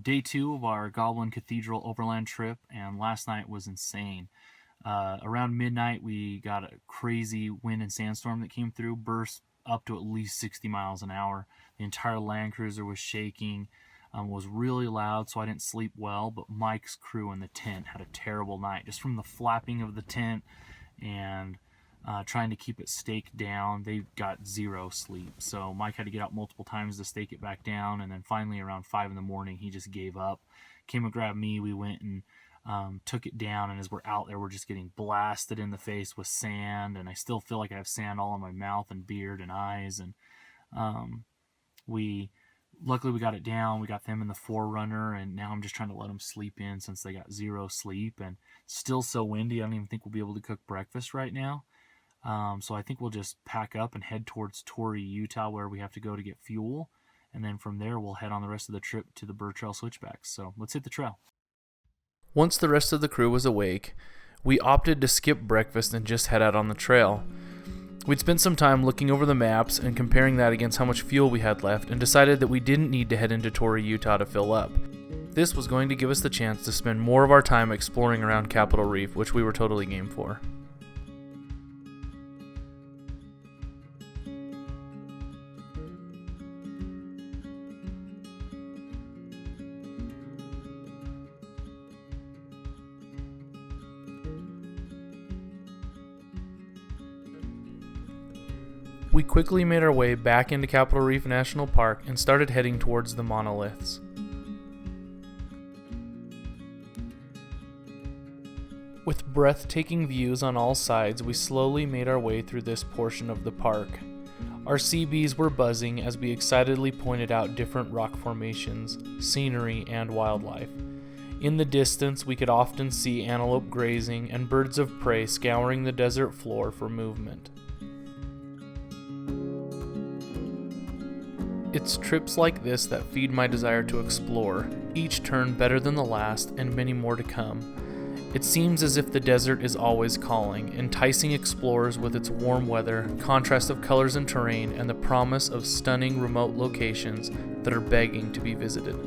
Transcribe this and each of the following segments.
day 2 of our Goblin Cathedral Overland trip, and last night was insane. Around midnight, we got a crazy wind and sandstorm that came through, burst up to at least 60 miles an hour. The entire Land Cruiser was shaking, was really loud, so I didn't sleep well, but Mike's crew in the tent had a terrible night, just from the flapping of the tent and trying to keep it staked down. They got zero sleep, so Mike had to get out multiple times to stake it back down, and then finally around 5 in the morning he just gave up, came and grabbed me. We went and took it down, and as we're out there, we're just getting blasted in the face with sand, and I still feel like I have sand all in my mouth and beard and eyes. And luckily we got it down. We got them in the Forerunner, and now I'm just trying to let them sleep in since they got zero sleep, and still so windy I don't even think we'll be able to cook breakfast right now. So I think we'll just pack up and head towards Torrey, Utah, where we have to go to get fuel, and then from there we'll head on the rest of the trip to the Burr Trail switchbacks. So let's hit the trail. Once the rest of the crew was awake, we opted to skip breakfast and just head out on the trail. We'd spent some time looking over the maps and comparing that against how much fuel we had left, and decided that we didn't need to head into Torrey, Utah to fill up. This was going to give us the chance to spend more of our time exploring around Capital Reef, which we were totally game for. We quickly made our way back into Capital Reef National Park and started heading towards the monoliths. With breathtaking views on all sides, we slowly made our way through this portion of the park. Our CBs were buzzing as we excitedly pointed out different rock formations, scenery, and wildlife. In the distance, we could often see antelope grazing and birds of prey scouring the desert floor for movement. It's trips like this that feed my desire to explore, each turn better than the last, and many more to come. It seems as if the desert is always calling, enticing explorers with its warm weather, contrast of colors and terrain, and the promise of stunning remote locations that are begging to be visited.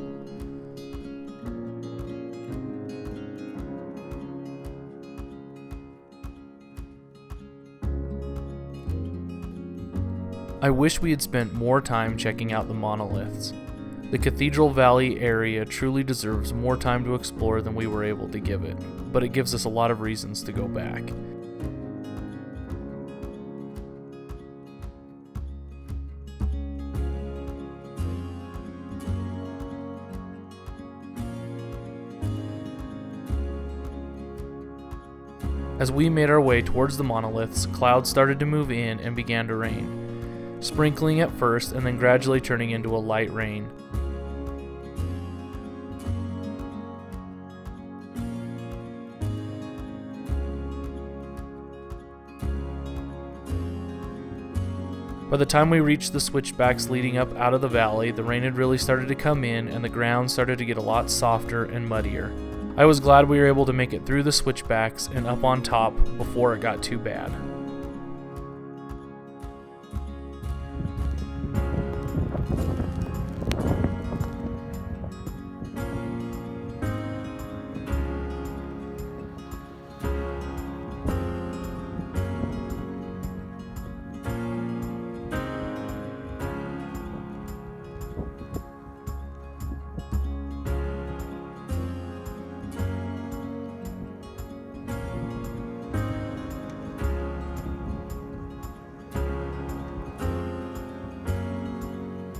I wish we had spent more time checking out the monoliths. The Cathedral Valley area truly deserves more time to explore than we were able to give it, but it gives us a lot of reasons to go back. As we made our way towards the monoliths, clouds started to move in and began to rain. Sprinkling at first and then gradually turning into a light rain. By the time we reached the switchbacks leading up out of the valley, the rain had really started to come in and the ground started to get a lot softer and muddier. I was glad we were able to make it through the switchbacks and up on top before it got too bad.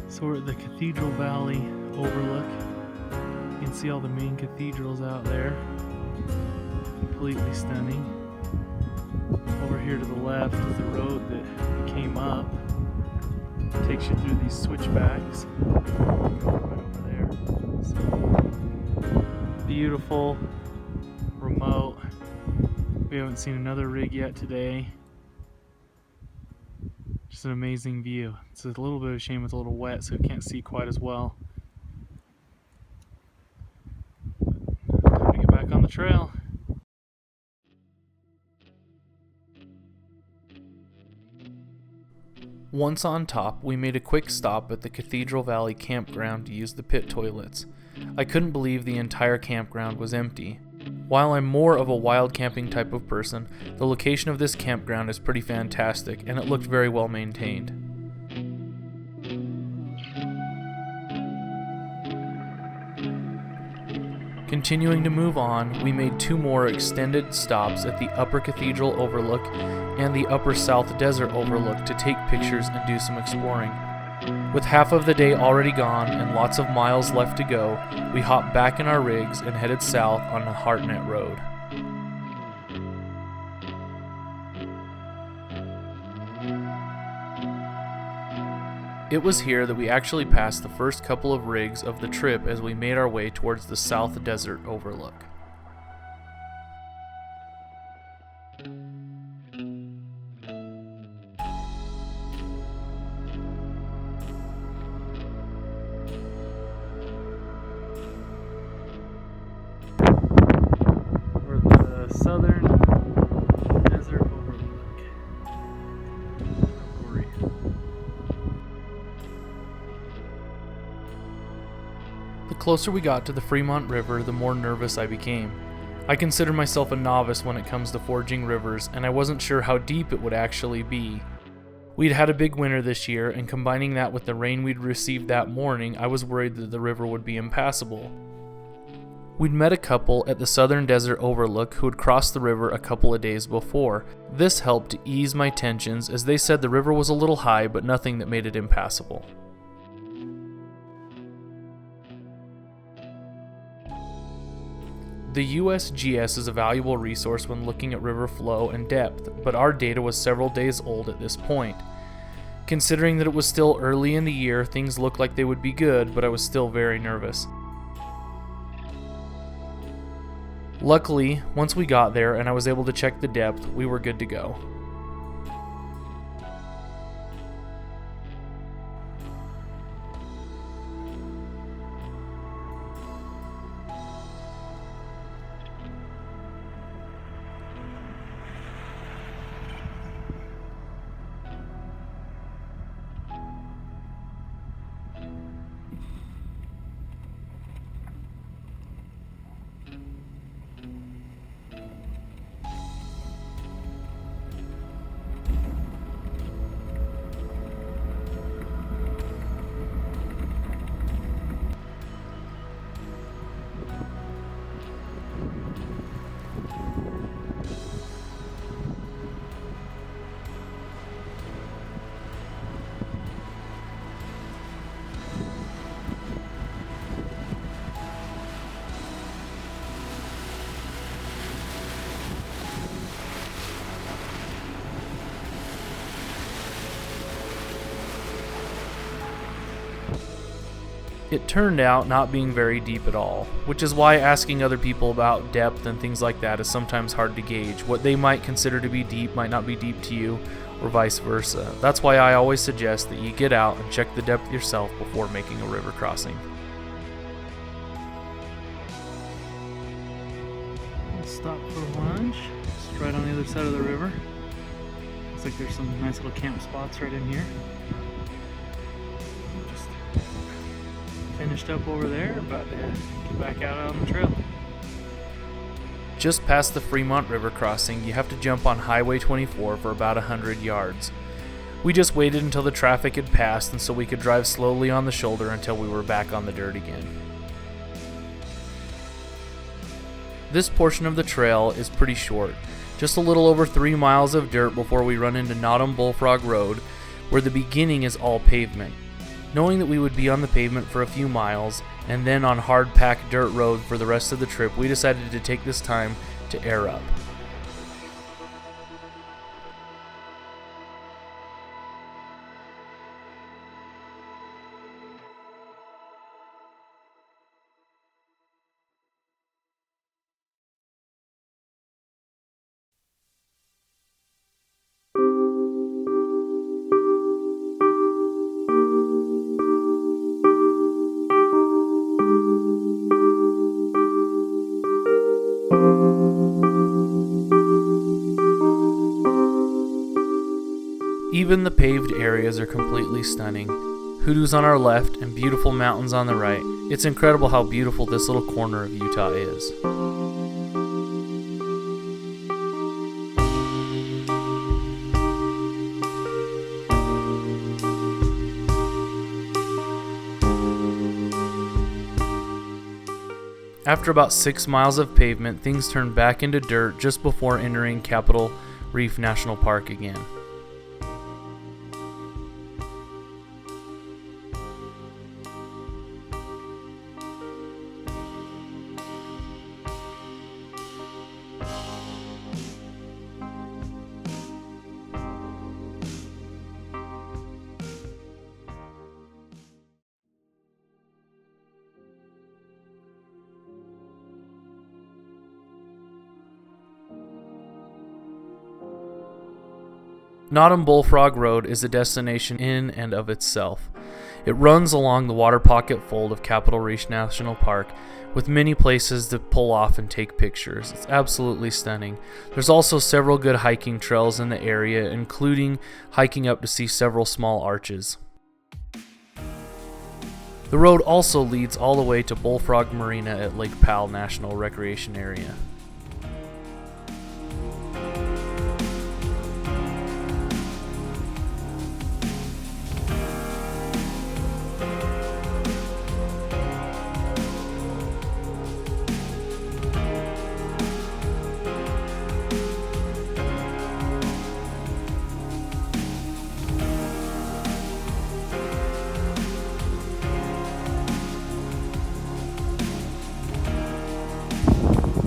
So we're at the Cathedral Valley overlook. You can see all the main cathedrals out there. Completely stunning. Over here to the left is the road that came up. It takes you through these switchbacks. Right over there. So, beautiful, remote. We haven't seen another rig yet today. Just an amazing view. It's a little bit of a shame it's a little wet, so you can't see quite as well. Time to get back on the trail. Once on top, we made a quick stop at the Cathedral Valley campground to use the pit toilets. I couldn't believe the entire campground was empty. While I'm more of a wild camping type of person, the location of this campground is pretty fantastic and it looked very well maintained. Continuing to move on, we made 2 more extended stops at the Upper Cathedral Overlook and the Upper South Desert Overlook to take pictures and do some exploring. With half of the day already gone and lots of miles left to go, we hopped back in our rigs and headed south on the Hartnett Road. It was here that we actually passed the first couple of rigs of the trip as we made our way towards the South Desert Overlook. Or the Southern Desert Overlook. Reef. The closer we got to the Fremont River, the more nervous I became. I consider myself a novice when it comes to forging rivers, and I wasn't sure how deep it would actually be. We'd had a big winter this year, and combining that with the rain we'd received that morning, I was worried that the river would be impassable. We'd met a couple at the Southern Desert Overlook who had crossed the river a couple of days before. This helped to ease my tensions, as they said the river was a little high, but nothing that made it impassable. The USGS is a valuable resource when looking at river flow and depth, but our data was several days old at this point. Considering that it was still early in the year, things looked like they would be good, but I was still very nervous. Luckily, once we got there and I was able to check the depth, we were good to go. It turned out not being very deep at all, which is why asking other people about depth and things like that is sometimes hard to gauge. What they might consider to be deep might not be deep to you, or vice versa. That's why I always suggest that you get out and check the depth yourself before making a river crossing. We'll stop for lunch. It's right on the other side of the river. Looks like there's some nice little camp spots right in here. Just finished up over there, about to get back out on the trail. Just past the Fremont River crossing, you have to jump on Highway 24 for about 100 yards. We just waited until the traffic had passed and so we could drive slowly on the shoulder until we were back on the dirt again. This portion of the trail is pretty short, just a little over 3 miles of dirt before we run into Notom Bullfrog Road, where the beginning is all pavement. Knowing that we would be on the pavement for a few miles, and then on hard-packed dirt road for the rest of the trip, we decided to take this time to air up. Even the paved areas are completely stunning. Hoodoo's on our left and beautiful mountains on the right. It's incredible how beautiful this little corner of Utah is. After about 6 miles of pavement, things turn back into dirt just before entering Capital Reef National Park again. Notom Bullfrog Road is a destination in and of itself. It runs along the water pocket fold of Capital Reef National Park with many places to pull off and take pictures. It's absolutely stunning. There's also several good hiking trails in the area, including hiking up to see several small arches. The road also leads all the way to Bullfrog Marina at Lake Powell National Recreation Area.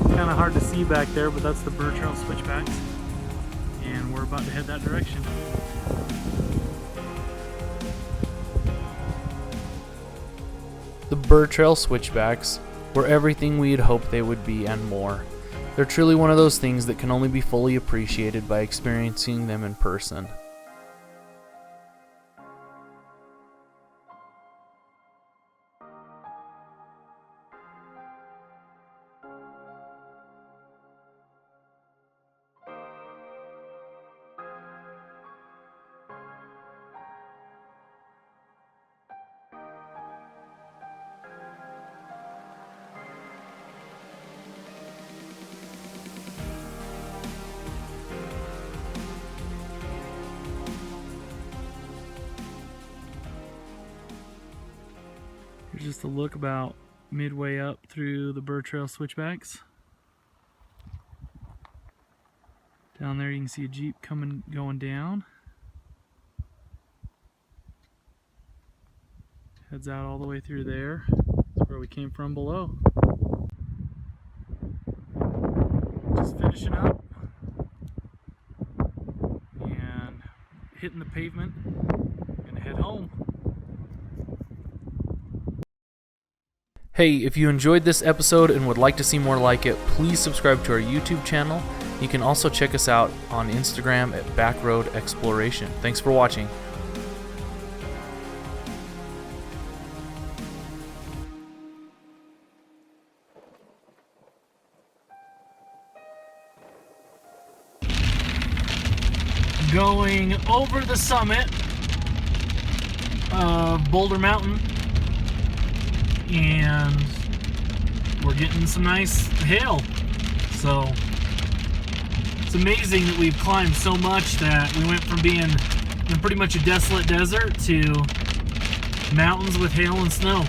Kind of hard to see back there, but that's the Burr Trail switchbacks, and we're about to head that direction. The Burr Trail switchbacks were everything we had hoped they would be and more. They're truly one of those things that can only be fully appreciated by experiencing them in person. Here's just a look about midway up through the Burr Trail switchbacks. Down there you can see a Jeep going down. Heads out all the way through there. That's where we came from below. Just finishing up and hitting the pavement. Gonna head home. Hey, if you enjoyed this episode and would like to see more like it, please subscribe to our YouTube channel. You can also check us out on Instagram at Backroad Exploration. Thanks for watching. Going over the summit of Boulder Mountain, and we're getting some nice hail. So it's amazing that we've climbed so much that we went from being in pretty much a desolate desert to mountains with hail and snow.